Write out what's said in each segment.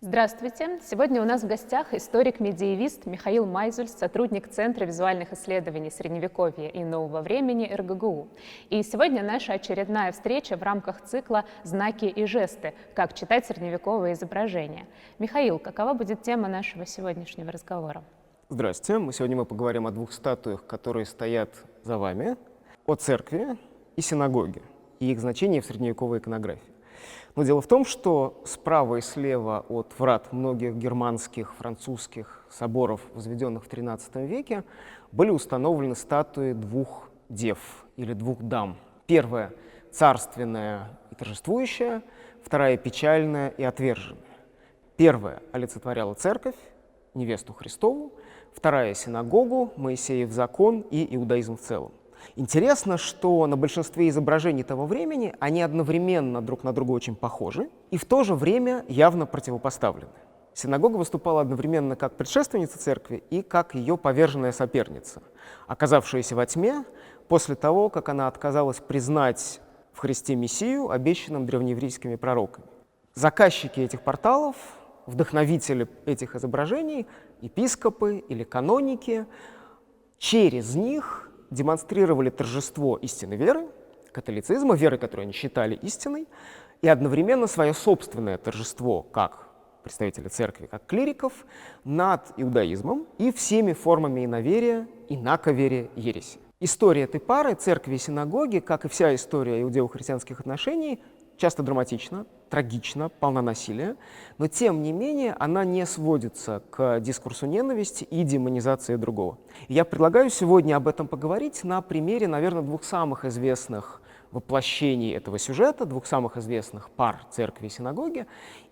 Здравствуйте! Сегодня у нас в гостях историк-медиевист Михаил Майзуль, сотрудник Центра визуальных исследований Средневековья и Нового времени РГГУ. И сегодня наша очередная встреча в рамках цикла «Знаки и жесты. Как читать средневековые изображения». Михаил, какова будет тема нашего сегодняшнего разговора? Здравствуйте! Сегодня мы поговорим о двух статуях, которые стоят за вами, о церкви и синагоге, и их значении в средневековой иконографии. Но дело в том, что справа и слева от врат многих германских, французских соборов, возведенных в XIII веке, были установлены статуи двух дев или двух дам. Первая — царственная и торжествующая, вторая — печальная и отверженная. Первая олицетворяла церковь, невесту Христову, вторая — синагогу, Моисеев закон и иудаизм в целом. Интересно, что на большинстве изображений того времени они одновременно друг на друга очень похожи и в то же время явно противопоставлены. Синагога выступала одновременно как предшественница церкви и как ее поверженная соперница, оказавшаяся во тьме после того, как она отказалась признать в Христе Мессию, обещанным древнееврейскими пророками. Заказчики этих порталов, вдохновители этих изображений, епископы или каноники, через них демонстрировали торжество истинной веры, католицизма, веры, которую они считали истиной, и одновременно свое собственное торжество как представители церкви, как клириков, над иудаизмом и всеми формами иноверия, инаковерия, ереси. История этой пары, церкви и синагоги, как и вся история иудео-христианских отношений, часто драматична, трагична, полна насилия, но тем не менее она не сводится к дискурсу ненависти и демонизации другого. И я предлагаю сегодня об этом поговорить на примере, наверное, двух самых известных воплощений этого сюжета, двух самых известных пар церкви и синагоги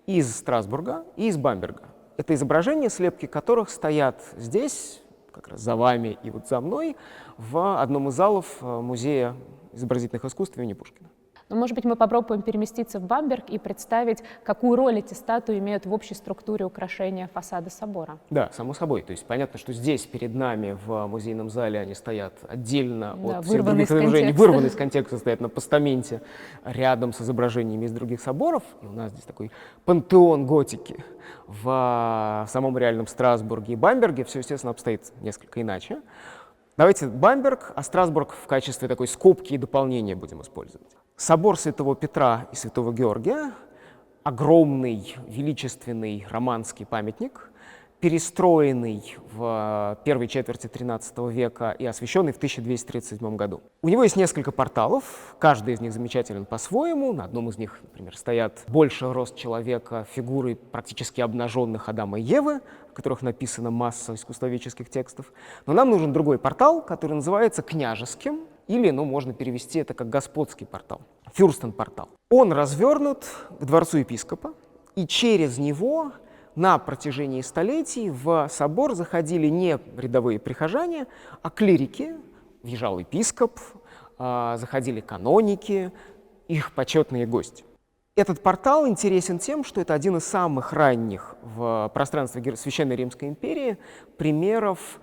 из Страсбурга и из Бамберга. Это изображения, слепки которых стоят здесь, как раз за вами и вот за мной, в одном из залов Музея изобразительных искусств имени Пушкина. Но, может быть, мы попробуем переместиться в Бамберг и представить, какую роль эти статуи имеют в общей структуре украшения фасада собора. Да, само собой. То есть понятно, что здесь перед нами в музейном зале они стоят отдельно от всех других изображений, вырванные из контекста, стоят на постаменте рядом с изображениями из других соборов. И у нас здесь такой пантеон готики. В самом реальном Страсбурге и Бамберге все, естественно, обстоит несколько иначе. Давайте Бамберг, а Страсбург в качестве такой скобки и дополнения будем использовать. Собор Святого Петра и Святого Георгия — огромный, величественный романский памятник, перестроенный в первой четверти XIII века и освященный в 1237 году. У него есть несколько порталов, каждый из них замечателен по-своему. На одном из них, например, стоят больше рост человека фигуры практически обнаженных Адама и Евы, о которых написана масса искусствоведческих текстов. Но нам нужен другой портал, который называется княжеским, или, можно перевести это как господский портал, фюрстен-портал. Он развернут к дворцу епископа, и через него на протяжении столетий в собор заходили не рядовые прихожане, а клирики, въезжал епископ, заходили каноники, их почетные гости. Этот портал интересен тем, что это один из самых ранних в пространстве Священной Римской империи примеров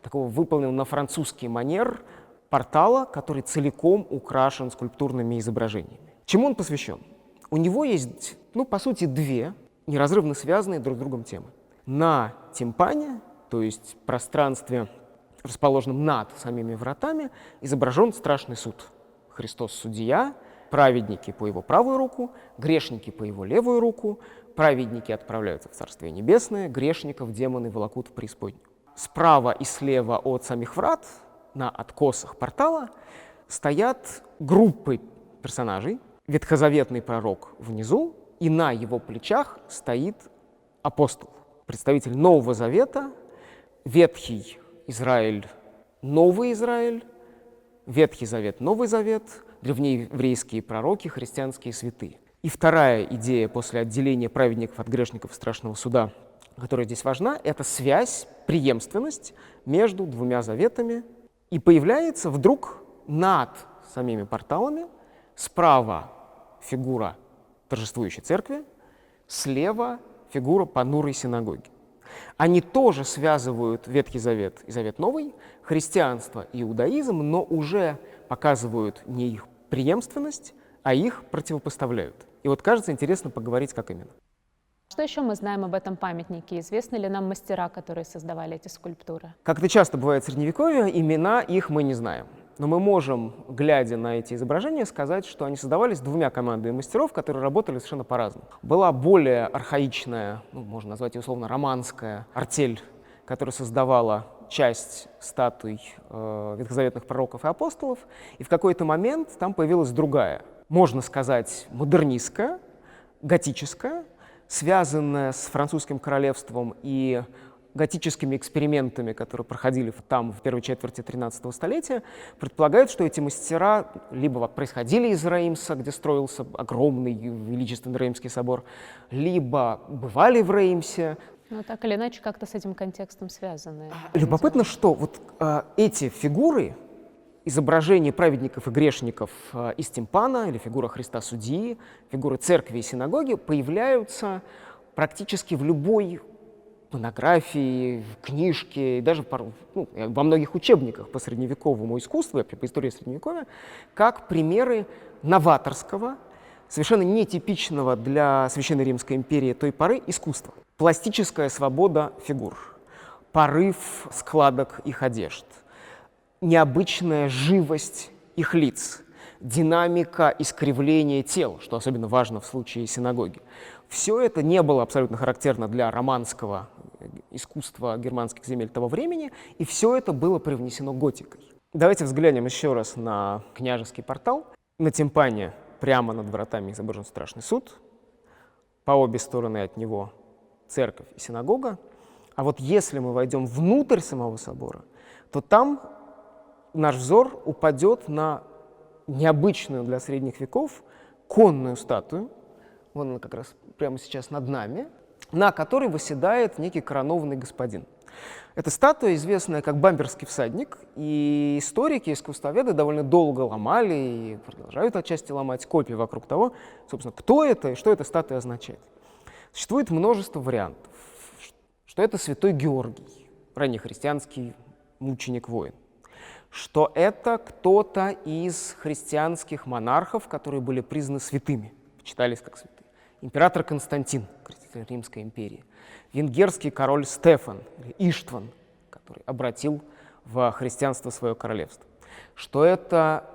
такого выполненного на французский манер портала, который целиком украшен скульптурными изображениями. Чему он посвящен? У него есть, по сути, две неразрывно связанные друг с другом темы. На тимпане, то есть пространстве, расположенном над самими вратами, изображен страшный суд. Христос судья, праведники по его правую руку, грешники по его левую руку, праведники отправляются в Царствие Небесное, грешников демоны волокут в преисподнюю. Справа и слева от самих врат, на откосах портала, стоят группы персонажей. Ветхозаветный пророк внизу, и на его плечах стоит апостол, представитель Нового Завета, Ветхий Израиль, Новый Израиль, Ветхий Завет, Новый Завет, древнееврейские пророки, христианские святые. И вторая идея после отделения праведников от грешников страшного суда, которая здесь важна, это связь, преемственность между двумя заветами. И появляется вдруг над самими порталами справа фигура торжествующей церкви, слева фигура понурой синагоги. Они тоже связывают Ветхий Завет и Завет Новый, христианство и иудаизм, но уже показывают не их преемственность, а их противопоставляют. И вот кажется интересно поговорить, как именно. Что еще мы знаем об этом памятнике? Известны ли нам мастера, которые создавали эти скульптуры? Как это часто бывает в Средневековье, имена их мы не знаем. Но мы можем, глядя на эти изображения, сказать, что они создавались двумя командами мастеров, которые работали совершенно по-разному. Была более архаичная, можно назвать ее условно романская артель, которая создавала часть статуй ветхозаветных пророков и апостолов, и в какой-то момент там появилась другая, можно сказать, модернистская, готическая, связанная с французским королевством и готическими экспериментами, которые проходили там в первой четверти XIII столетия, предполагают, что эти мастера либо происходили из Реймса, где строился огромный величественный Реймский собор, либо бывали в Реймсе. Ну, так или иначе, как-то с этим контекстом связаны. Любопытно, что вот эти фигуры, изображения праведников и грешников из тимпана, или фигура Христа-судьи, фигуры церкви и синагоги, появляются практически в любой монографии, в книжке, и даже во многих учебниках по средневековому искусству, по истории Средневековья, как примеры новаторского, совершенно нетипичного для Священной Римской империи той поры искусства. Пластическая свобода фигур, порыв складок их одежд, необычная живость их лиц, динамика искривления тел, что особенно важно в случае синагоги. Все это не было абсолютно характерно для романского искусства германских земель того времени, и все это было привнесено готикой. Давайте взглянем еще раз на княжеский портал. На тимпане прямо над вратами изображен страшный суд, по обе стороны от него церковь и синагога. А вот если мы войдем внутрь самого собора, то там наш взор упадет на необычную для средних веков конную статую, вон она как раз прямо сейчас над нами, на которой восседает некий коронованный господин. Эта статуя, известная как Бамберский всадник, и историки, искусствоведы довольно долго ломали и продолжают отчасти ломать копии вокруг того, собственно, кто это и что эта статуя означает. Существует множество вариантов, что это святой Георгий, раннехристианский мученик-воин, что это кто-то из христианских монархов, которые были признаны святыми, почитались как святые. Император Константин, креститель Римской империи, венгерский король Стефан, или Иштван, который обратил в христианство свое королевство, что это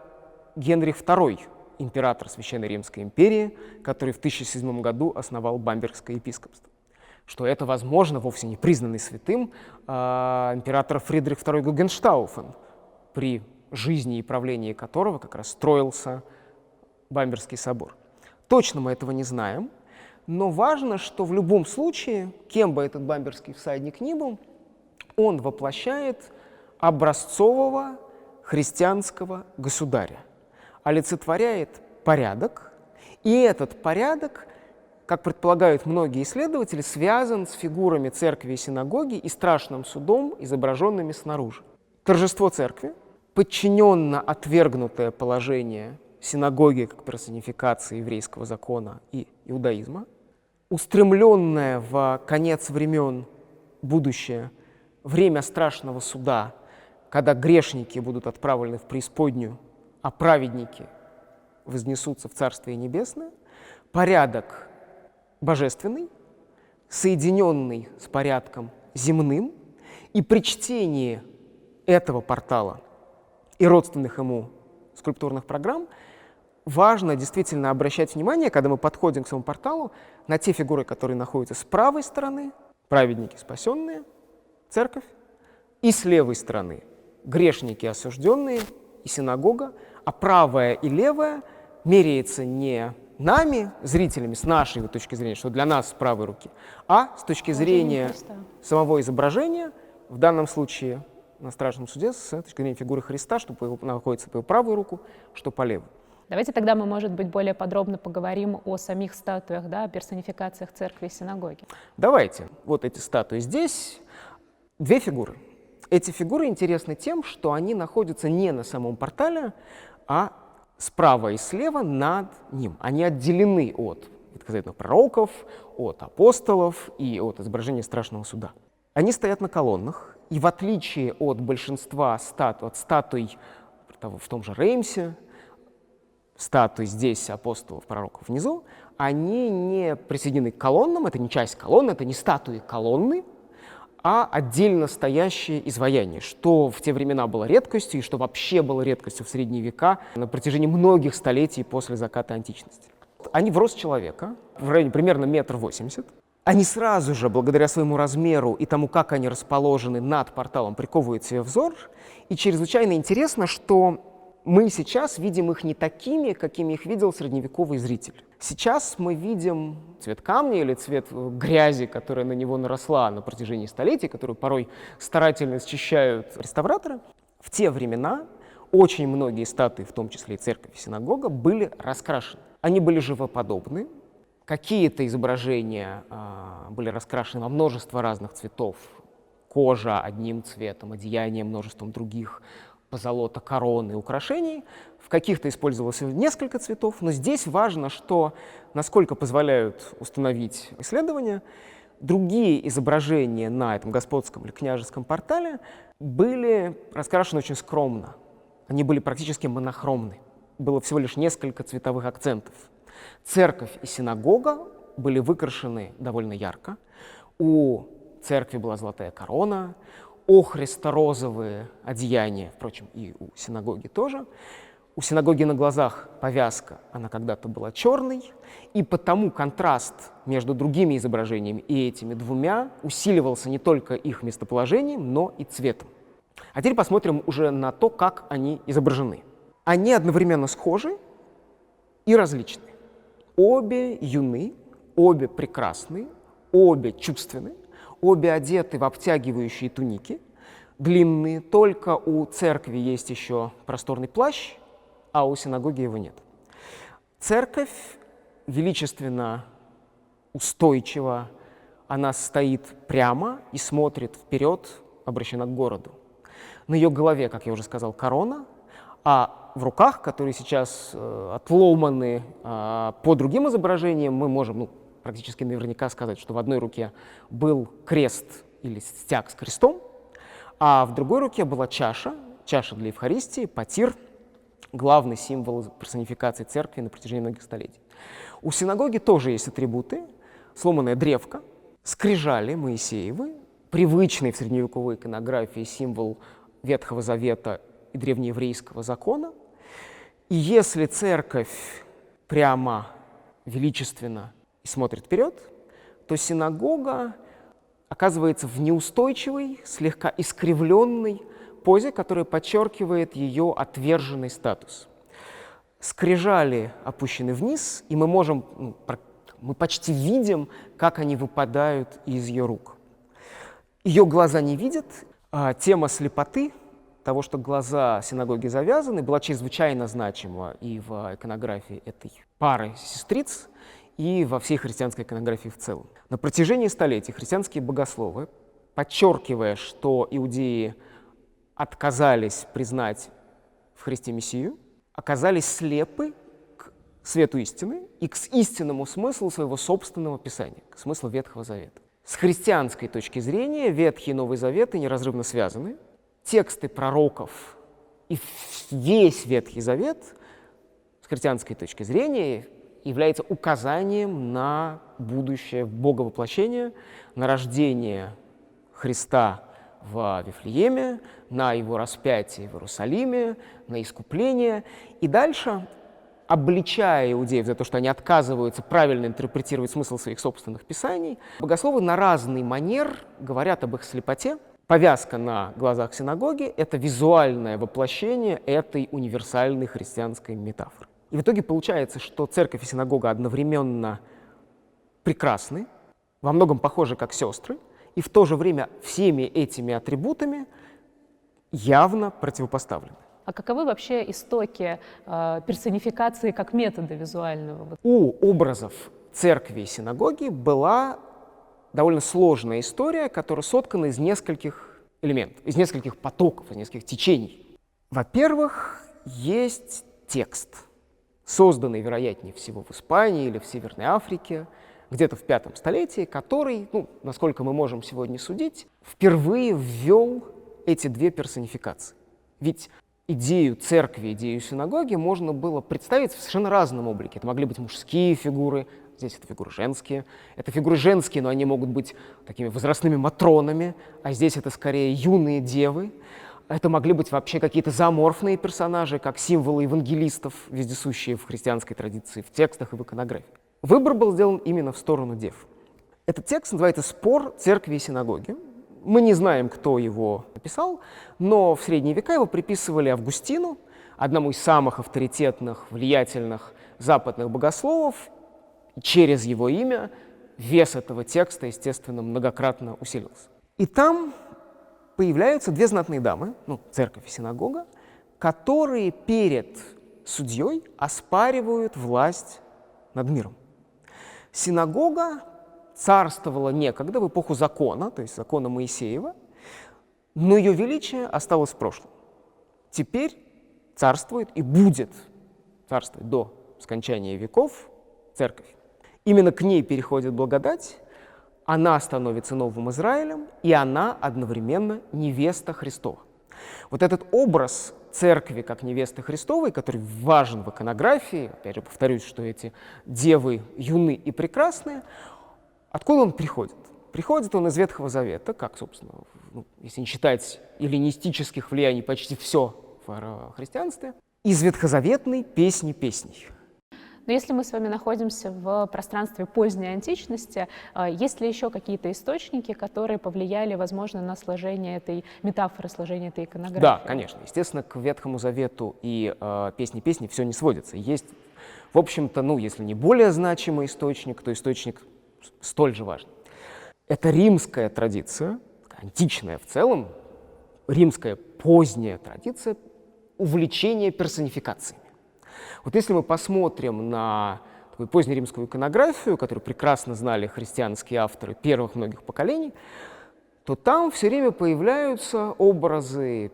Генрих II, император Священной Римской империи, который в 1007 году основал Бамбергское епископство, что это, возможно, вовсе не признанный святым император Фридрих II Гогенштауфен, при жизни и правлении которого как раз строился Бамбергский собор. Точно мы этого не знаем, но важно, что в любом случае, кем бы этот бамберский всадник ни был, он воплощает образцового христианского государя, олицетворяет порядок, и этот порядок, как предполагают многие исследователи, связан с фигурами церкви и синагоги и страшным судом, изображенными снаружи. Торжество церкви, подчиненно отвергнутое положение синагоги как персонификации еврейского закона и иудаизма, устремленное в конец времен будущее, время страшного суда, когда грешники будут отправлены в преисподнюю, а праведники вознесутся в Царствие Небесное, порядок божественный, соединенный с порядком земным, и при чтении этого портала и родственных ему скульптурных программ важно действительно обращать внимание, когда мы подходим к своему порталу, на те фигуры, которые находятся с правой стороны, праведники спасенные, церковь, и с левой стороны грешники осужденные и синагога, а правая и левая меряется не нами, зрителями, с нашей точки зрения, что для нас с правой руки, а с точки зрения самого изображения, в данном случае на страшном суде, с точки зрения фигуры Христа, что находится по его правую руку, что по левую. Давайте тогда мы, может быть, более подробно поговорим о самих статуях, да, о персонификациях церкви и синагоги. Давайте. Вот эти статуи здесь. Две фигуры. Эти фигуры интересны тем, что они находятся не на самом портале, а справа и слева над ним. Они отделены от ветхозаветных пророков, от апостолов и от изображения страшного суда. Они стоят на колоннах, и в отличие от большинства статуй в том же Реймсе, статуй здесь апостолов, пророков внизу, они не присоединены к колоннам, это не часть колонны, это не статуи колонны, а отдельно стоящее изваяние, что в те времена было редкостью и что вообще было редкостью в средние века на протяжении многих столетий после заката античности. Они в рост человека, в районе примерно 1,80 м. Они сразу же, благодаря своему размеру и тому, как они расположены над порталом, приковывают себе взор. И чрезвычайно интересно, что мы сейчас видим их не такими, какими их видел средневековый зритель. Сейчас мы видим цвет камня или цвет грязи, которая на него наросла на протяжении столетий, которую порой старательно счищают реставраторы. В те времена очень многие статуи, в том числе и церковь и синагога, были раскрашены. Они были живоподобны. Какие-то изображения были раскрашены во множество разных цветов. Кожа одним цветом, одеяние множеством других, позолота, короны, украшений. В каких-то использовалось несколько цветов, но здесь важно, что, насколько позволяют установить исследования, другие изображения на этом господском или княжеском портале были раскрашены очень скромно. Они были практически монохромны. Было всего лишь несколько цветовых акцентов. Церковь и синагога были выкрашены довольно ярко. У церкви была золотая корона, охристо-розовые одеяния, впрочем, и у синагоги тоже. У синагоги на глазах повязка, она когда-то была черной, и потому контраст между другими изображениями и этими двумя усиливался не только их местоположением, но и цветом. А теперь посмотрим уже на то, как они изображены. Они одновременно схожи и различны. Обе юны, обе прекрасны, обе чувственны, обе одеты в обтягивающие туники, длинные, только у церкви есть еще просторный плащ, а у синагоги его нет. Церковь величественно, устойчива, она стоит прямо и смотрит вперед, обращена к городу. На ее голове, как я уже сказал, корона, а в руках, которые сейчас отломаны по другим изображениям, мы можем практически наверняка сказать, что в одной руке был крест или стяг с крестом, а в другой руке была чаша для Евхаристии, потир, главный символ персонификации церкви на протяжении многих столетий. У синагоги тоже есть атрибуты: сломанная древко, скрижали Моисеевы, привычный в средневековой иконографии символ Ветхого Завета и древнееврейского закона. И если церковь прямо, величественно и смотрит вперед, то синагога оказывается в неустойчивой, слегка искривленной позе, которая подчеркивает ее отверженный статус. Скрижали опущены вниз, и мы почти видим, как они выпадают из ее рук. Ее глаза не видят. Тема слепоты, того, что глаза синагоги завязаны, была чрезвычайно значима и в иконографии этой пары сестриц, и во всей христианской иконографии в целом. На протяжении столетий христианские богословы, подчеркивая, что иудеи отказались признать в Христе Мессию, оказались слепы к свету истины и к истинному смыслу своего собственного Писания, к смыслу Ветхого Завета. С христианской точки зрения Ветхий и Новый Заветы неразрывно связаны. Тексты пророков и весь Ветхий Завет с христианской точки зрения является указанием на будущее Боговоплощение, на рождение Христа в Вифлееме, на его распятие в Иерусалиме, на искупление. И дальше, обличая иудеев за то, что они отказываются правильно интерпретировать смысл своих собственных писаний, богословы на разный манер говорят об их слепоте. Повязка на глазах синагоги — это визуальное воплощение этой универсальной христианской метафоры. И в итоге получается, что церковь и синагога одновременно прекрасны, во многом похожи как сестры, и в то же время всеми этими атрибутами явно противопоставлены. А каковы вообще истоки персонификации как метода визуального? У образов церкви и синагоги была довольно сложная история, которая соткана из нескольких элементов, из нескольких потоков, из нескольких течений. Во-первых, есть текст, созданный, вероятнее всего, в Испании или в Северной Африке, где-то в V столетии, который, насколько мы можем сегодня судить, впервые ввел эти две персонификации. Ведь идею церкви, идею синагоги можно было представить в совершенно разном облике. Это могли быть мужские фигуры, здесь это фигуры женские. Это фигуры женские, но они могут быть такими возрастными матронами, а здесь это скорее юные девы. Это могли быть вообще какие-то зооморфные персонажи, как символы евангелистов, вездесущие в христианской традиции, в текстах и в иконографии. Выбор был сделан именно в сторону дев. Этот текст называется «Спор церкви и синагоги». Мы не знаем, кто его написал, но в средние века его приписывали Августину, одному из самых авторитетных, влиятельных западных богословов. Через его имя вес этого текста, естественно, многократно усилился. И там появляются две знатные дамы, церковь и синагога, которые перед судьей оспаривают власть над миром. Синагога царствовала некогда в эпоху закона, то есть закона Моисеева, но ее величие осталось в прошлом. Теперь царствует и будет царствовать до скончания веков церковь. Именно к ней переходит благодать, она становится новым Израилем, и она одновременно невеста Христова. Вот этот образ церкви как невесты Христовой, который важен в иконографии, опять же повторюсь, что эти девы юны и прекрасные, откуда он приходит? Приходит он из Ветхого Завета, как, собственно, если не считать эллинистических влияний, почти все в христианстве, из ветхозаветной песни песней. Но если мы с вами находимся в пространстве поздней античности, есть ли еще какие-то источники, которые повлияли, возможно, на сложение этой метафоры, сложение этой иконографии? Да, конечно. Естественно, к Ветхому Завету и песни все не сводится. Есть, в общем-то, если не более значимый источник, то источник столь же важный. Это римская традиция, античная в целом, римская поздняя традиция увлечения персонификациями. Вот если мы посмотрим на такую позднеримскую иконографию, которую прекрасно знали христианские авторы первых многих поколений, то там все время появляются образы,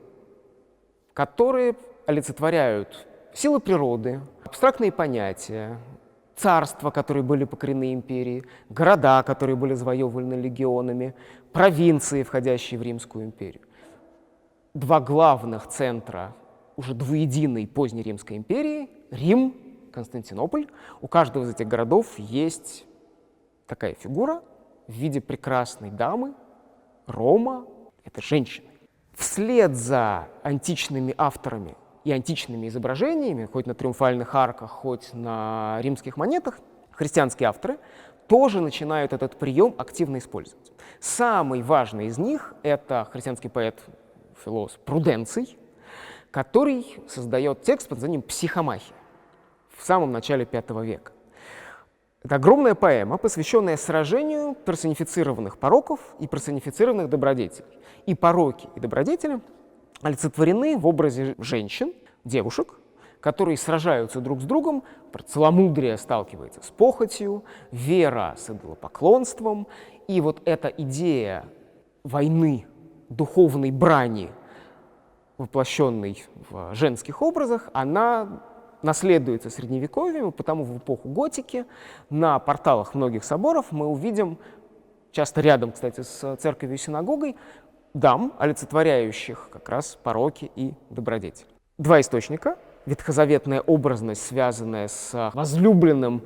которые олицетворяют силы природы, абстрактные понятия, царства, которые были покорены империей, города, которые были завоеваны легионами, провинции, входящие в Римскую империю. Два главных центра уже двуединой поздней Римской империи — Рим, Константинополь. У каждого из этих городов есть такая фигура в виде прекрасной дамы, Рома — это женщина. Вслед за античными авторами и античными изображениями, хоть на триумфальных арках, хоть на римских монетах, христианские авторы тоже начинают этот прием активно использовать. Самый важный из них — это христианский поэт, философ Пруденций, который создает текст под названием «Психомахия» в самом начале V века. Это огромная поэма, посвященная сражению персонифицированных пороков и персонифицированных добродетелей. И пороки, и добродетели олицетворены в образе женщин, девушек, которые сражаются друг с другом, целомудрие сталкивается с похотью, вера с идолопоклонством. И вот эта идея войны, духовной брани, воплощенной в женских образах, она наследуется Средневековьем, и потому в эпоху готики на порталах многих соборов мы увидим, часто рядом, кстати, с церковью и синагогой, дам, олицетворяющих как раз пороки и добродетель. Два источника. Ветхозаветная образность, связанная с возлюбленным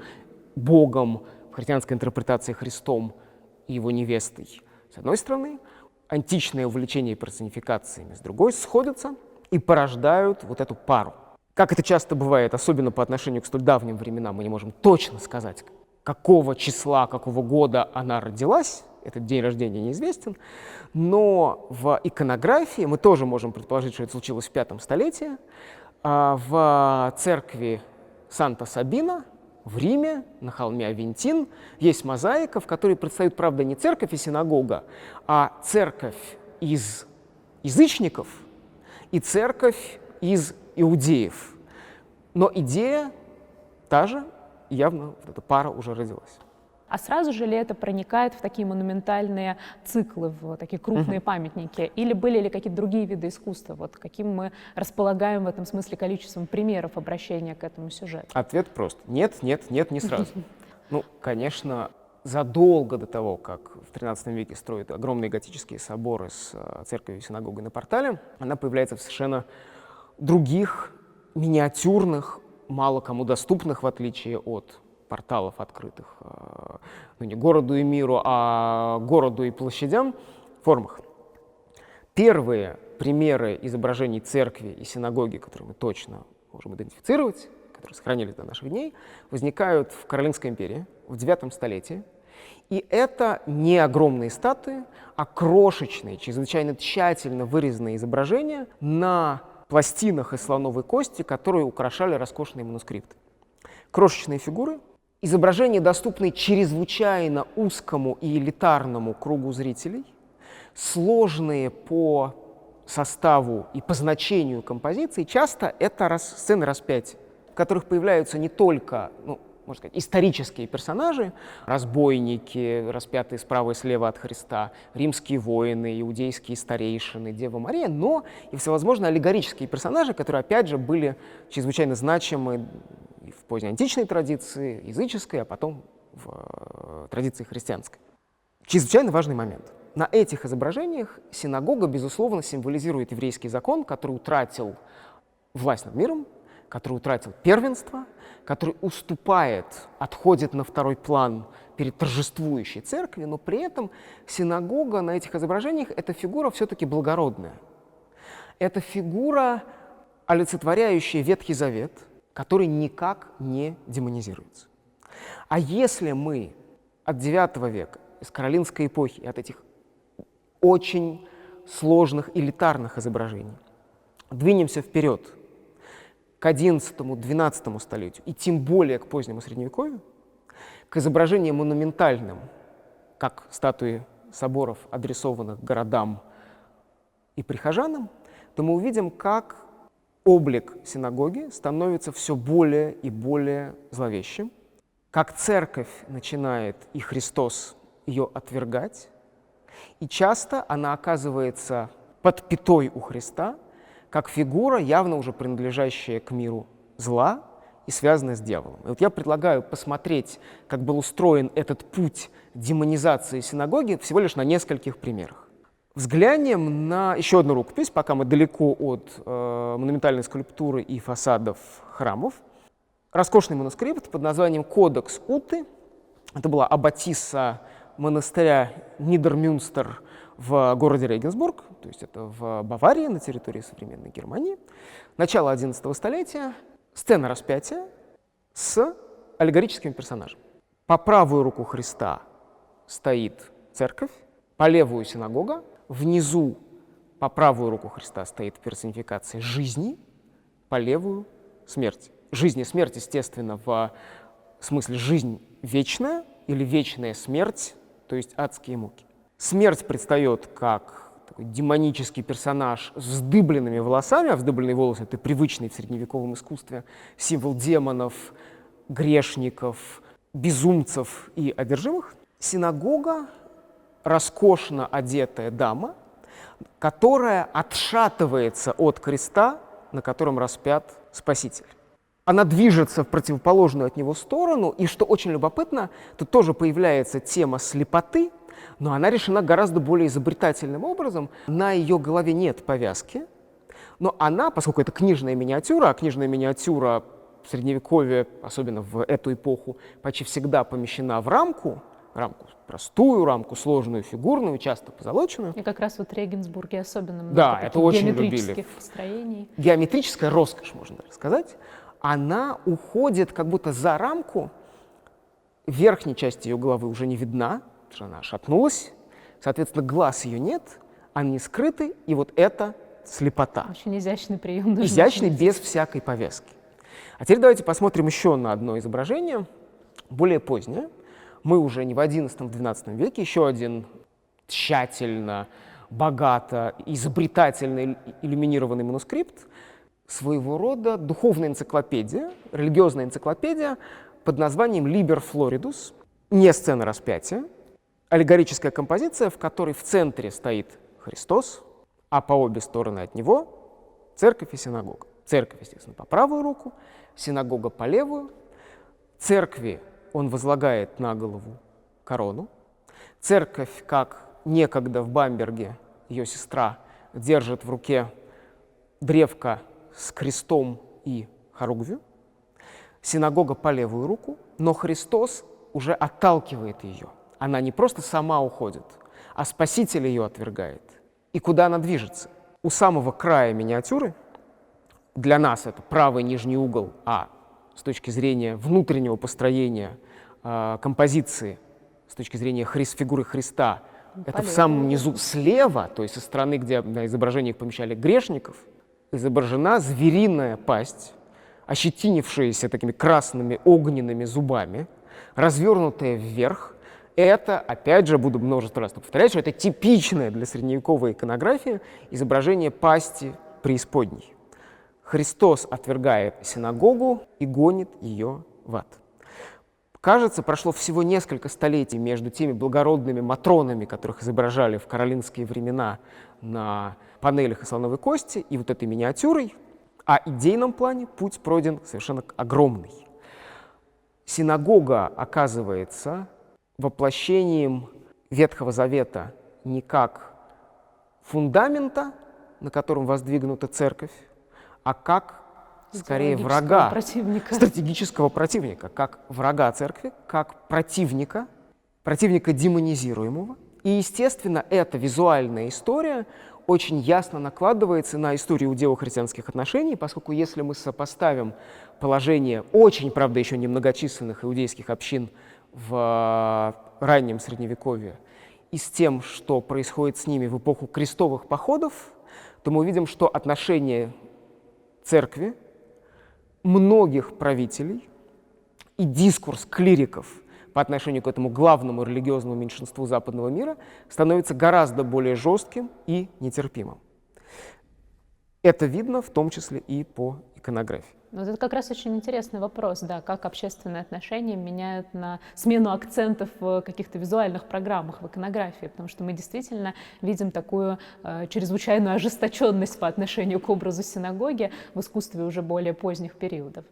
Богом в христианской интерпретации Христом и его невестой, с одной стороны, античное увлечение персонификациями, с другой, сходятся и порождают вот эту пару. Как это часто бывает, особенно по отношению к столь давним временам, мы не можем точно сказать, какого числа, какого года она родилась, этот день рождения неизвестен, но в иконографии мы тоже можем предположить, что это случилось в V столетии. В церкви Санта-Сабина в Риме, на холме Авентин, есть мозаика, в которой предстают, правда, не церковь и синагога, а церковь из язычников и церковь из иудеев. Но идея та же, явно вот эта пара уже родилась. А сразу же ли это проникает в такие монументальные циклы, в такие крупные памятники? Или были ли какие-то другие виды искусства? Вот каким мы располагаем в этом смысле количеством примеров обращения к этому сюжету? Ответ прост. Нет, нет, нет, не сразу. Конечно, задолго до того, как в XIII веке строят огромные готические соборы с церковью и синагогой на Портале, она появляется в совершенно других, миниатюрных, мало кому доступных, в отличие от порталов, открытых ну, не городу и миру, а городу и площадям, формах. Первые примеры изображений церкви и синагоги, которые мы точно можем идентифицировать, которые сохранились до наших дней, возникают в Каролингской империи в IX столетии. И это не огромные статуи, а крошечные, чрезвычайно тщательно вырезанные изображения на пластинах из слоновой кости, которые украшали роскошные манускрипты. Крошечные фигуры, изображения, доступные чрезвычайно узкому и элитарному кругу зрителей, сложные по составу и по значению композиции. Часто это сцены распятия, в которых появляются не только, ну, можно сказать, исторические персонажи, разбойники, распятые справа и слева от Христа, римские воины, иудейские старейшины, Дева Мария, но и всевозможные аллегорические персонажи, которые, опять же, были чрезвычайно значимы в позднеантичной традиции, языческой, а потом в традиции христианской. Чрезвычайно важный момент. На этих изображениях синагога, безусловно, символизирует еврейский закон, который утратил власть над миром, который утратил первенство, который уступает, отходит на второй план перед торжествующей церковью, но при этом синагога на этих изображениях — это фигура все-таки благородная. Это фигура, олицетворяющая Ветхий Завет, который никак не демонизируется. А если мы от IX века, из каролингской эпохи, от этих очень сложных элитарных изображений двинемся вперед к XI-XII столетию и тем более к позднему Средневековью, к изображениям монументальным, как статуи соборов, адресованных городам и прихожанам, то мы увидим, как облик синагоги становится все более и более зловещим, как церковь начинает, и Христос, ее отвергать, и часто она оказывается под пятой у Христа, как фигура, явно уже принадлежащая к миру зла и связанная с дьяволом. И вот я предлагаю посмотреть, как был устроен этот путь демонизации синагоги всего лишь на нескольких примерах. Взглянем на еще одну рукопись, пока мы далеко от монументальной скульптуры и фасадов храмов. Роскошный манускрипт под названием «Кодекс Уты». Это была аббатисса монастыря Нидермюнстер в городе Регенсбург, то есть это в Баварии, на территории современной Германии. Начало XI столетия. Сцена распятия с аллегорическими персонажами. По правую руку Христа стоит церковь, по левую синагога. Внизу по правую руку Христа стоит персонификация жизни, по левую смерть. Жизнь и смерть, естественно, в смысле жизнь вечная или вечная смерть, то есть адские муки. Смерть предстает как такой демонический персонаж с вздыбленными волосами, а вздыбленные волосы — это привычный в средневековом искусстве символ демонов, грешников, безумцев и одержимых. Синагога — роскошно одетая дама, которая отшатывается от креста, на котором распят Спаситель. Она движется в противоположную от него сторону, и, что очень любопытно, тут тоже появляется тема слепоты, но она решена гораздо более изобретательным образом. На ее голове нет повязки, но она, поскольку это книжная миниатюра, а книжная миниатюра в Средневековье, особенно в эту эпоху, почти всегда помещена в рамку, простую рамку, сложную, фигурную, часто позолоченную. И как раз вот в Регенсбурге особенно много да, это очень геометрических любили. строений. Геометрическая роскошь, можно даже сказать. Она уходит как будто за рамку, верхняя часть ее головы уже не видна, потому что она шатнулась, соответственно, глаз ее нет, они скрыты, и вот это слепота. Очень изящный прием. Изящный, без всякой повязки. А теперь давайте посмотрим еще на одно изображение, более позднее. Мы уже не в XI-XII веке, еще один тщательно, богато, изобретательно иллюминированный манускрипт, своего рода духовная энциклопедия, религиозная энциклопедия под названием «Liber Floridus», не сцена распятия, аллегорическая композиция, в которой в центре стоит Христос, а по обе стороны от него церковь и синагога. Церковь, естественно, по правую руку, синагога по левую. Церкви он возлагает на голову корону. Церковь, как некогда в Бамберге ее сестра, держит в руке древко с крестом и хоругвью. Синагога по левую руку, но Христос уже отталкивает ее. Она не просто сама уходит, а Спаситель ее отвергает. И куда она движется? У самого края миниатюры, для нас это правый нижний угол, а с точки зрения внутреннего построения композиции, с точки зрения фигуры Христа, это в самом низу слева, то есть со стороны, где на изображениях помещали грешников, изображена звериная пасть, ощетинившаяся такими красными огненными зубами, развернутая вверх. Это, опять же, буду множество раз повторять, что это типичное для средневековой иконографии изображение пасти преисподней. Христос отвергает синагогу и гонит ее в ад. Кажется, прошло всего несколько столетий между теми благородными матронами, которых изображали в каролингские времена на панелях из слоновой кости, и вот этой миниатюрой, а в идейном плане путь пройден совершенно огромный. Синагога оказывается воплощением Ветхого Завета не как фундамента, на котором воздвигнута церковь, а как, скорее, врага, стратегического противника, как врага церкви, как противника демонизируемого. И, естественно, эта визуальная история очень ясно накладывается на историю иудео-христианских отношений, поскольку если мы сопоставим положение очень, правда, еще немногочисленных иудейских общин в раннем Средневековье и с тем, что происходит с ними в эпоху крестовых походов, то мы увидим, что отношение церкви, многих правителей и дискурс клириков по отношению к этому главному религиозному меньшинству западного мира становится гораздо более жестким и нетерпимым. Это видно в том числе и по иконографии. Вот это как раз очень интересный вопрос, да, как общественные отношения меняют на смену акцентов в каких-то визуальных программах в иконографии, потому что мы действительно видим такую чрезвычайную ожесточенность по отношению к образу синагоги в искусстве уже более поздних периодов.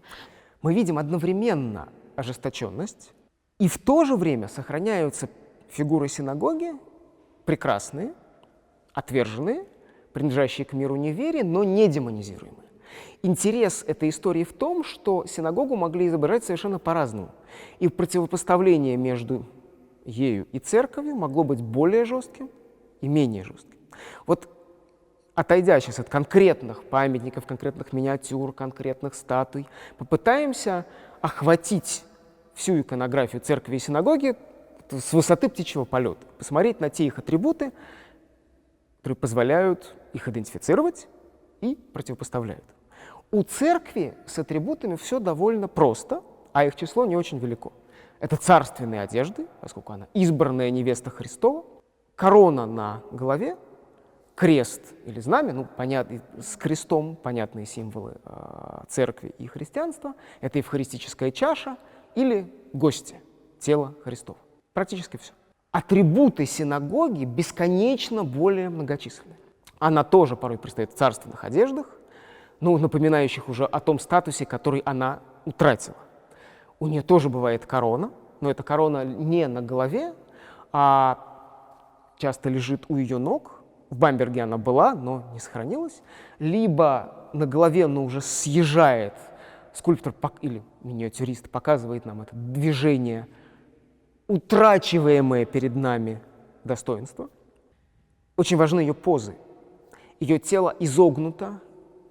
Мы видим одновременно ожесточенность, и в то же время сохраняются фигуры синагоги прекрасные, отверженные, принадлежащие к миру неверия, но не демонизируемые. Интерес этой истории в том, что синагогу могли изображать совершенно по-разному. И противопоставление между ею и церковью могло быть более жестким и менее жестким. Вот отойдя сейчас от конкретных памятников, конкретных миниатюр, конкретных статуй, попытаемся охватить всю иконографию церкви и синагоги с высоты птичьего полета, посмотреть на те их атрибуты, которые позволяют их идентифицировать и противопоставляют. У церкви с атрибутами все довольно просто, а их число не очень велико. Это царственные одежды, поскольку она избранная невеста Христова, корона на голове, крест или знамя, ну, с крестом понятные символы церкви и христианства, это евхаристическая чаша или гости, тело Христова. Практически все. Атрибуты синагоги бесконечно более многочисленны. Она тоже порой предстает в царственных одеждах, ну, напоминающих уже о том статусе, который она утратила. У нее тоже бывает корона, но эта корона не на голове, а часто лежит у ее ног. В Бамберге она была, но не сохранилась. Либо на голове, но уже съезжает. Скульптор или миниатюрист показывает нам это движение, утрачиваемое перед нами достоинство. Очень важны ее позы. Ее тело изогнуто,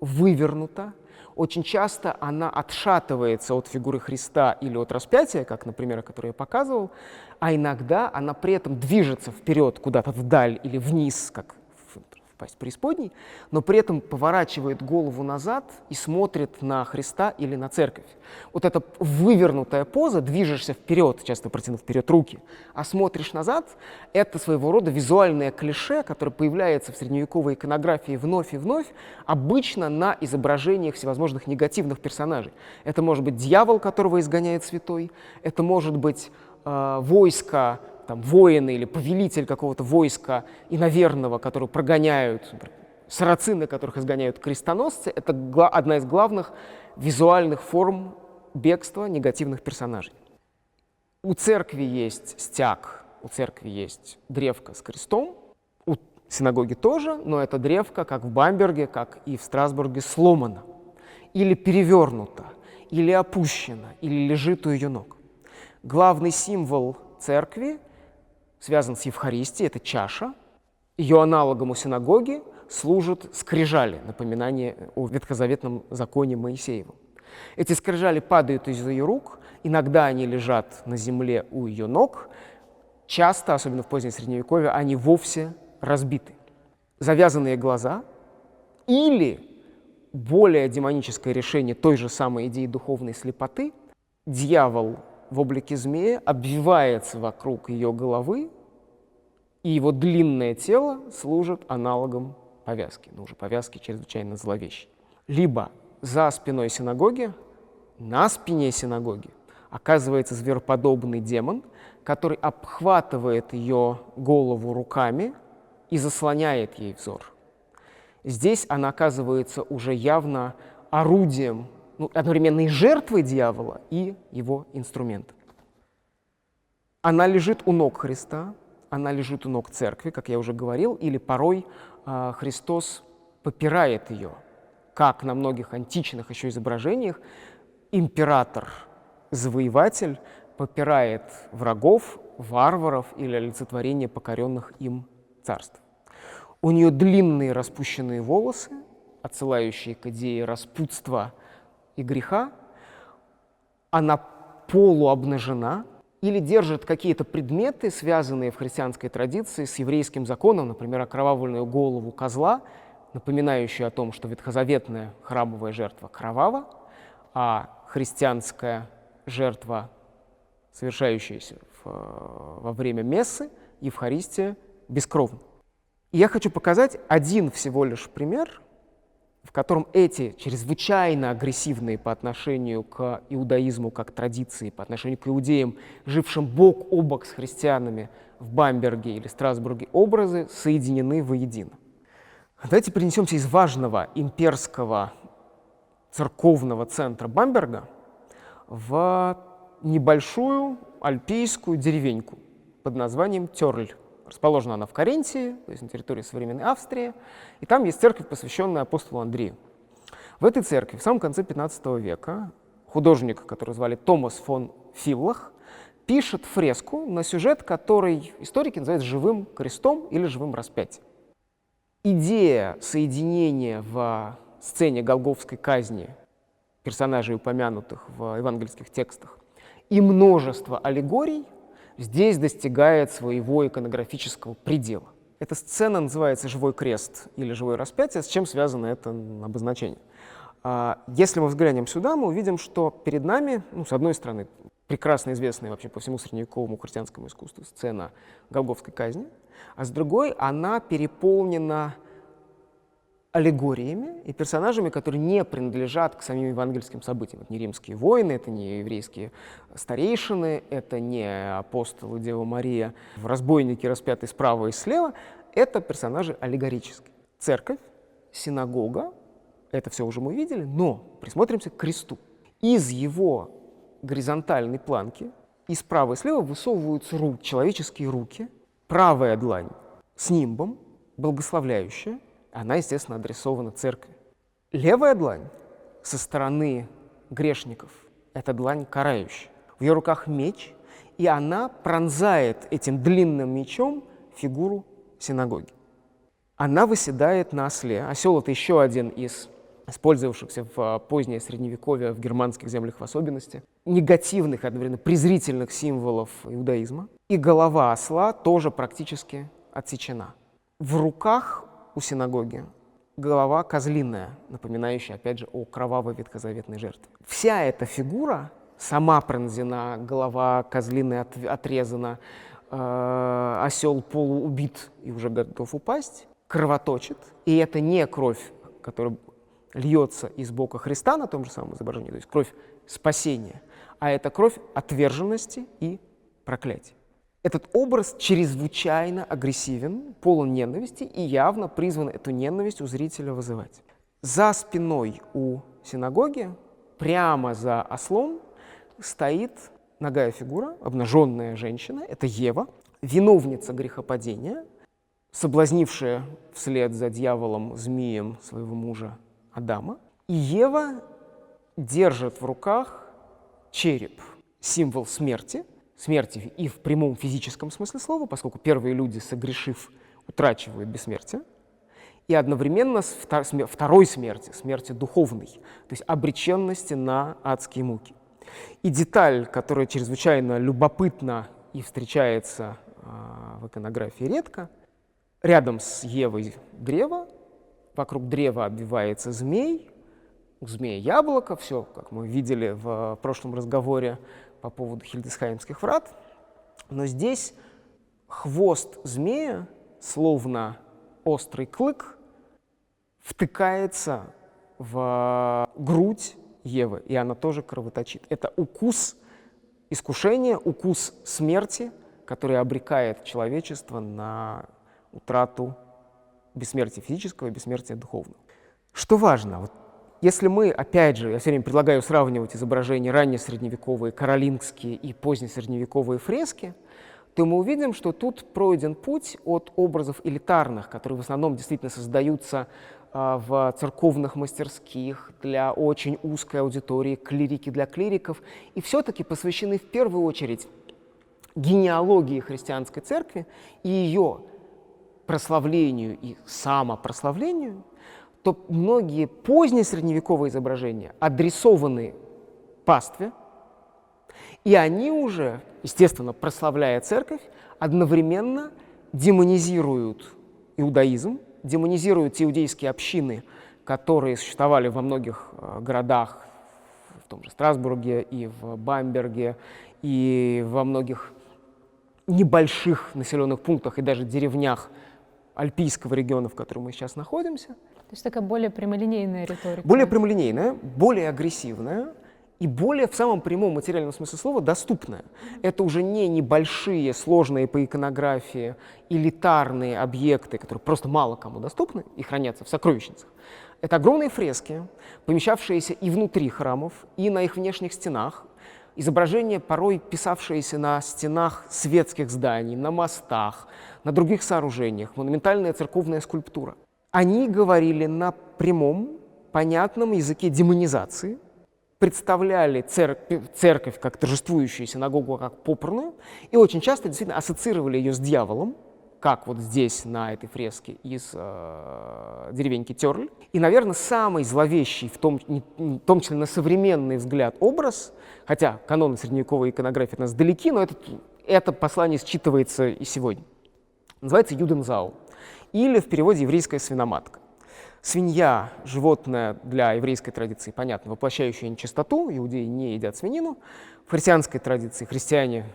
вывернуто. Очень часто она отшатывается от фигуры Христа или от распятия, как, например, который я показывал, а иногда она при этом движется вперед, куда-то вдаль или вниз, как впасть в преисподней, но при этом поворачивает голову назад и смотрит на Христа или на церковь. Вот эта вывернутая поза, движешься вперед, часто протянув вперед руки, а смотришь назад, это своего рода визуальное клише, которое появляется в средневековой иконографии вновь и вновь, обычно на изображениях всевозможных негативных персонажей. Это может быть дьявол, которого изгоняет святой, это может быть войско, там, воины или повелитель какого-то войска иноверного, которого прогоняют, сарацины, которых изгоняют крестоносцы, это одна из главных визуальных форм бегства негативных персонажей. У церкви есть стяг, у церкви есть древко с крестом, у синагоги тоже, но эта древко, как в Бамберге, как и в Страсбурге, сломана или перевернута. или опущена, или лежит у ее ног. Главный символ церкви связан с Евхаристией, это чаша. Ее аналогом у синагоги служат скрижали, напоминание о ветхозаветном законе Моисеевом. Эти скрижали падают из ее рук, иногда они лежат на земле у ее ног, часто, особенно в позднее Средневековье, они вовсе разбиты. Завязанные глаза или более демоническое решение той же самой идеи духовной слепоты, дьявол в облике змея обвивается вокруг ее головы, и его длинное тело служит аналогом повязки, но уже повязки чрезвычайно зловещей. Либо за спиной синагоги, на спине синагоги оказывается звероподобный демон, который обхватывает ее голову руками и заслоняет ей взор. Здесь она оказывается уже явно орудием, одновременно и жертвой дьявола, и его инструментом. Она лежит у ног Христа, она лежит у ног церкви, как я уже говорил, или порой Христос попирает ее, как на многих античных еще изображениях император-завоеватель попирает врагов, варваров или олицетворение покоренных им царств. У нее длинные распущенные волосы, отсылающие к идее распутства и греха. Она полуобнажена или держит какие-то предметы, связанные в христианской традиции с еврейским законом, например, окровавленную голову козла, напоминающую о том, что ветхозаветная храмовая жертва кровава, а христианская жертва, совершающаяся во время мессы, Евхаристия, бескровна. И я хочу показать один всего лишь пример, в котором эти чрезвычайно агрессивные по отношению к иудаизму как традиции, по отношению к иудеям, жившим бок о бок с христианами в Бамберге или Страсбурге, образы соединены воедино. Давайте перенесемся из важного имперского церковного центра Бамберга в небольшую альпийскую деревеньку под названием Тёрль. Расположена она в Карентии, то есть на территории современной Австрии, и там есть церковь, посвященная апостолу Андрею. В этой церкви в самом конце XV века художник, которого звали Томас фон Филлах, пишет фреску на сюжет, который историки называют «живым крестом» или «живым распятием». Идея соединения в сцене голгофской казни персонажей, упомянутых в евангельских текстах, и множество аллегорий здесь достигает своего иконографического предела. Эта сцена называется «Живой крест» или «Живое распятие». С чем связано это обозначение? Если мы взглянем сюда, мы увидим, что перед нами, с одной стороны, прекрасно известная вообще по всему средневековому христианскому искусству сцена голгофской казни, а с другой она переполнена аллегориями и персонажами, которые не принадлежат к самим евангельским событиям. Это не римские воины, это не еврейские старейшины, это не апостолы Дева Мария, разбойники, распятые справа и слева. Это персонажи аллегорические. Церковь, синагога, это все уже мы видели, но присмотримся к кресту. Из его горизонтальной планки и справа и слева высовываются человеческие руки, правая длань с нимбом, благословляющая. Она, естественно, адресована церкви. Левая длань со стороны грешников – это длань карающая. В ее руках меч, и она пронзает этим длинным мечом фигуру синагоги. Она восседает на осле. Осел – это еще один из использовавшихся в позднее Средневековье, в германских землях в особенности, негативных, одновременно презрительных символов иудаизма. И голова осла тоже практически отсечена. В руках у синагоги голова козлиная, напоминающая, опять же, о кровавой ветхозаветной жертве. Вся эта фигура сама пронзена, голова козлиная отрезана, осел полуубит и уже готов упасть, кровоточит. И это не кровь, которая льется из бока Христа на том же самом изображении, то есть кровь спасения, а это кровь отверженности и проклятия. Этот образ чрезвычайно агрессивен, полон ненависти и явно призван эту ненависть у зрителя вызывать. За спиной у синагоги, прямо за ослом, стоит нагая фигура, обнаженная женщина, это Ева, виновница грехопадения, соблазнившая вслед за дьяволом, змеем своего мужа Адама. И Ева держит в руках череп, символ смерти, смерти и в прямом физическом смысле слова, поскольку первые люди, согрешив, утрачивают бессмертие, и одновременно второй смерти, смерти духовной, то есть обреченности на адские муки. И деталь, которая чрезвычайно любопытна и встречается в иконографии редко, рядом с Евой древо, вокруг древа обвивается змей, у змея яблоко, все, как мы видели в прошлом разговоре по поводу Хильдесхаймских врат, но здесь хвост змея, словно острый клык, втыкается в грудь Евы, и она тоже кровоточит. Это укус искушения, укус смерти, который обрекает человечество на утрату бессмертия физического и бессмертия духовного. Что важно, вот если мы, опять же, я все время предлагаю сравнивать изображения раннесредневековые, каролингские и позднесредневековые фрески, то мы увидим, что тут пройден путь от образов элитарных, которые в основном действительно создаются в церковных мастерских для очень узкой аудитории, клирики для клириков, и все-таки посвящены в первую очередь генеалогии христианской церкви и ее прославлению и самопрославлению, то многие поздние средневековые изображения адресованы пастве, и они уже, естественно, прославляя церковь, одновременно демонизируют иудаизм, демонизируют те иудейские общины, которые существовали во многих городах, в том же Страсбурге и в Бамберге, и во многих небольших населенных пунктах и даже деревнях альпийского региона, в котором мы сейчас находимся. То есть такая более прямолинейная риторика. Более прямолинейная, более агрессивная и более в самом прямом материальном смысле слова доступная. Это уже не небольшие, сложные по иконографии, элитарные объекты, которые просто мало кому доступны и хранятся в сокровищницах. Это огромные фрески, помещавшиеся и внутри храмов, и на их внешних стенах, изображения, порой писавшиеся на стенах светских зданий, на мостах, на других сооружениях, монументальная церковная скульптура. Они говорили на прямом, понятном языке демонизации, представляли церковь как торжествующую синагогу, как попрную, и очень часто действительно ассоциировали ее с дьяволом, как вот здесь на этой фреске из деревеньки Терль. И, наверное, самый зловещий, в том числе на современный взгляд, образ, хотя каноны средневековой иконографии от нас далеки, но это послание считывается и сегодня, называется Юдензау, или в переводе «еврейская свиноматка». Свинья – животное для еврейской традиции, понятно, воплощающее нечистоту, иудеи не едят свинину. В христианской традиции христиане,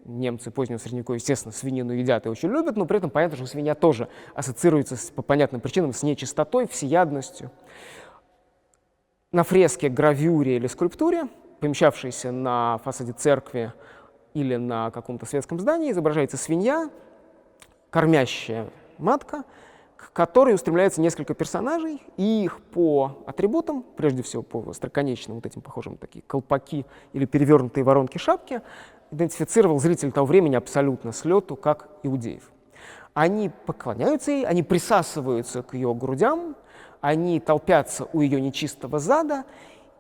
немцы позднего средневековья, естественно, свинину едят и очень любят, но при этом понятно, что свинья тоже ассоциируется по понятным причинам с нечистотой, всеядностью. На фреске, гравюре или скульптуре, помещавшейся на фасаде церкви или на каком-то светском здании, изображается свинья, кормящая матка, к которой устремляются несколько персонажей, и их по атрибутам, прежде всего по остроконечным, вот этим похожим такие колпаки или перевернутые воронки шапки, идентифицировал зритель того времени абсолютно с лету, как иудеев. Они поклоняются ей, они присасываются к ее грудям, они толпятся у ее нечистого зада,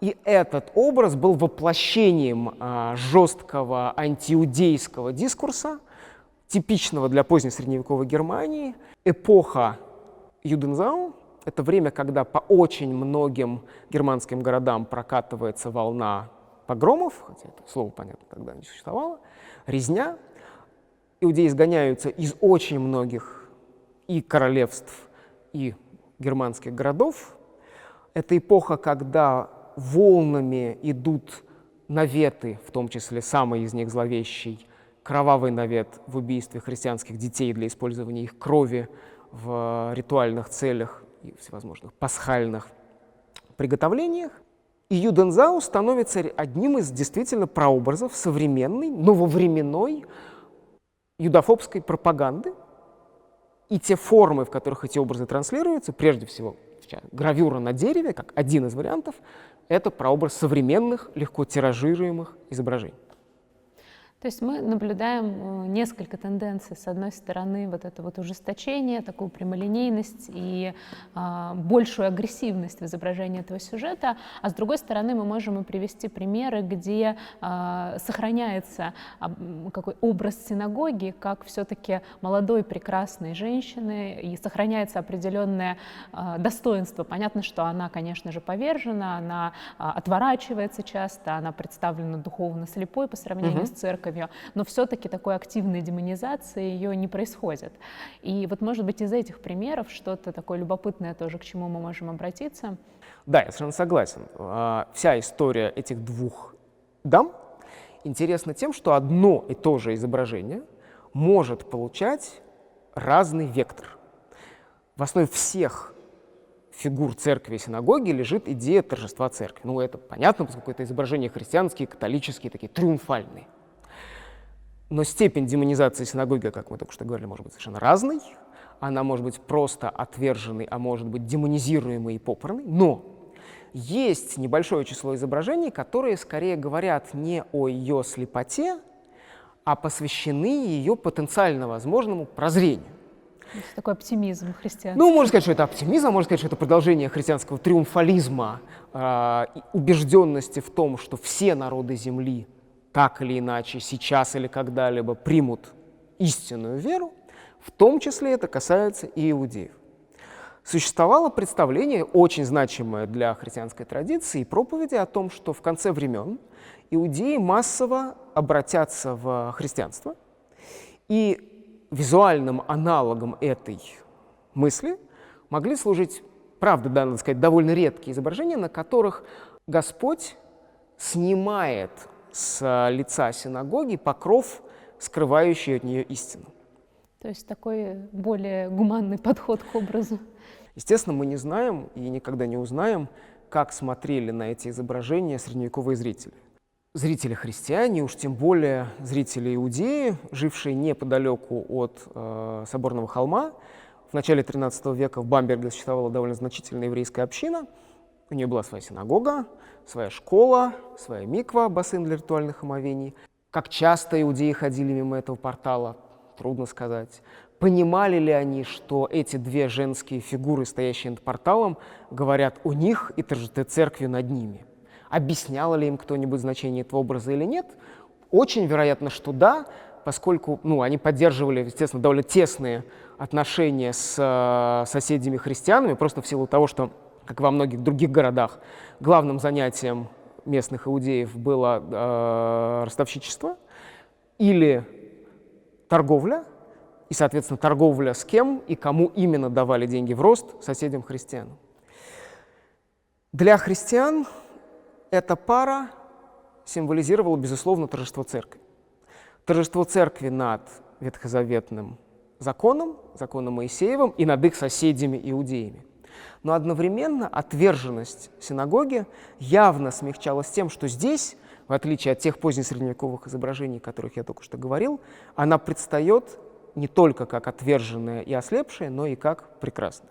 и этот образ был воплощением жесткого антииудейского дискурса, типичного для позднесредневековой Германии. Эпоха Юдензау — это время, когда по очень многим германским городам прокатывается волна погромов, хотя это слово, понятно, тогда не существовало, резня. Иудеи изгоняются из очень многих и королевств, и германских городов. Это эпоха, когда волнами идут наветы, в том числе самый из них зловещий, кровавый навет в убийстве христианских детей для использования их крови в ритуальных целях и всевозможных пасхальных приготовлениях. И Юдензау становится одним из действительно прообразов современной, нововременной юдофобской пропаганды. И те формы, в которых эти образы транслируются, прежде всего гравюра на дереве, как один из вариантов, это прообраз современных, легко тиражируемых изображений. То есть мы наблюдаем несколько тенденций. С одной стороны, вот это вот ужесточение, такую прямолинейность и большую агрессивность в изображении этого сюжета, а с другой стороны, мы можем и привести примеры, где сохраняется какой образ синагоги как все-таки молодой прекрасной женщины, и сохраняется определенное достоинство. Понятно, что она, конечно же, повержена, она отворачивается часто, она представлена духовно слепой по сравнению с церковью, но все-таки такой активной демонизации ее не происходит. И вот, может быть, из этих примеров что-то такое любопытное тоже, к чему мы можем обратиться? Да, я совершенно согласен. Вся история этих двух дам интересна тем, что одно и то же изображение может получать разный вектор. В основе всех фигур церкви и синагоги лежит идея торжества церкви. Ну, это понятно, поскольку это изображения христианские, католические, такие триумфальные. Но степень демонизации синагоги, как мы только что говорили, может быть совершенно разной. Она может быть просто отверженной, а может быть демонизируемой и попранной. Но есть небольшое число изображений, которые скорее говорят не о ее слепоте, а посвящены ее потенциально возможному прозрению. Такой оптимизм христианский. Ну, можно сказать, что это оптимизм, можно сказать, что это продолжение христианского триумфализма, убежденности в том, что все народы земли так или иначе, сейчас или когда-либо примут истинную веру, в том числе это касается и иудеев. Существовало представление, очень значимое для христианской традиции и проповеди, о том, что в конце времен иудеи массово обратятся в христианство, и визуальным аналогом этой мысли могли служить, правда, да, надо сказать, довольно редкие изображения, на которых Господь снимает с лица синагоги покров, скрывающий от нее истину. То есть такой более гуманный подход к образу. Естественно, мы не знаем и никогда не узнаем, как смотрели на эти изображения средневековые зрители. Зрители-христиане, уж тем более зрители-иудеи, жившие неподалеку от Соборного холма. В начале XIII века в Бамберге существовала довольно значительная еврейская община. У нее была своя синагога, своя школа, своя миква, бассейн для ритуальных омовений. Как часто иудеи ходили мимо этого портала, трудно сказать. Понимали ли они, что эти две женские фигуры, стоящие над порталом, говорят о них и торжестве церкви над ними? Объяснял ли им кто-нибудь значение этого образа или нет? Очень вероятно, что да, поскольку они поддерживали, естественно, довольно тесные отношения с соседями-христианами, просто в силу того, что, как во многих других городах, главным занятием местных иудеев было ростовщичество или торговля, и, соответственно, торговля с кем и кому именно давали деньги в рост соседям-христианам. Для христиан эта пара символизировала, безусловно, торжество церкви. Торжество церкви над ветхозаветным законом Моисеевым и над их соседями-иудеями. Но одновременно отверженность синагоги явно смягчалась тем, что здесь, в отличие от тех позднесредневековых изображений, о которых я только что говорил, она предстает не только как отверженная и ослепшая, но и как прекрасная.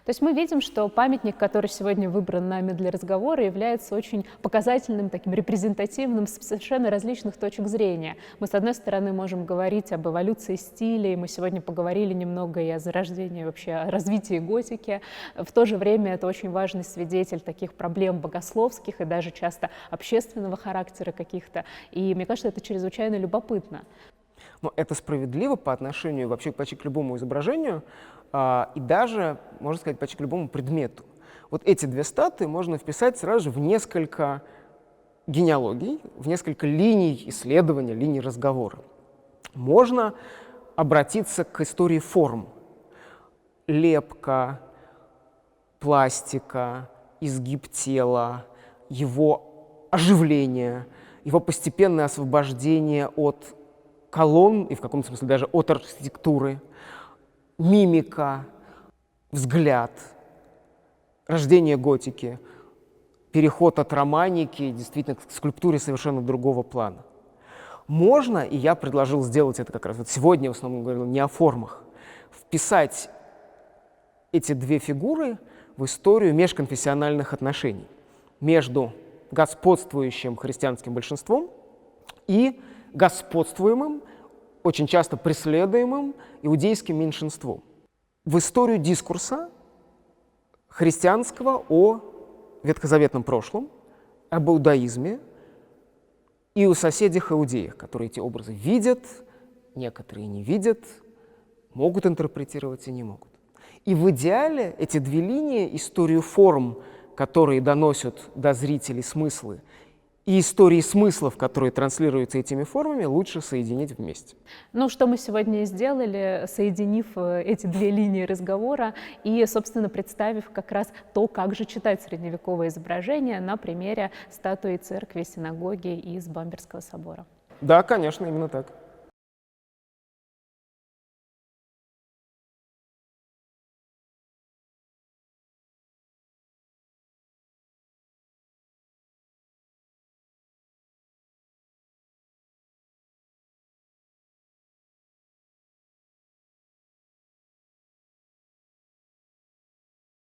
То есть мы видим, что памятник, который сегодня выбран нами для разговора, является очень показательным, таким репрезентативным с совершенно различных точек зрения. Мы, с одной стороны, можем говорить об эволюции стилей, мы сегодня поговорили немного и о зарождении, вообще о развитии готики. В то же время это очень важный свидетель таких проблем богословских и даже часто общественного характера каких-то. И мне кажется, это чрезвычайно любопытно. Но это справедливо по отношению вообще почти к любому изображению, и даже, можно сказать, почти к любому предмету. Вот эти две статуи можно вписать сразу же в несколько генеалогий, в несколько линий исследования, линий разговора. Можно обратиться к истории форм. Лепка, пластика, изгиб тела, его оживление, его постепенное освобождение от колонн и в каком-то смысле даже от архитектуры, мимика, взгляд, рождение готики, переход от романики действительно к скульптуре совершенно другого плана. Можно, и я предложил сделать это как раз вот сегодня, в основном говорил не о формах, вписать эти две фигуры в историю межконфессиональных отношений между господствующим христианским большинством и господствуемым, очень часто преследуемым иудейским меньшинством. В историю дискурса христианского о ветхозаветном прошлом, об иудаизме и о соседях-иудеях, которые эти образы видят, некоторые не видят, могут интерпретировать и не могут. И в идеале эти две линии, историю форм, которые доносят до зрителей смыслы, и истории смыслов, которые транслируются этими формами, лучше соединить вместе. Ну, что мы сегодня и сделали, соединив эти две линии разговора и, собственно, представив как раз то, как же читать средневековое изображение на примере статуи церкви, синагоги из Бамберского собора. Да, конечно, именно так.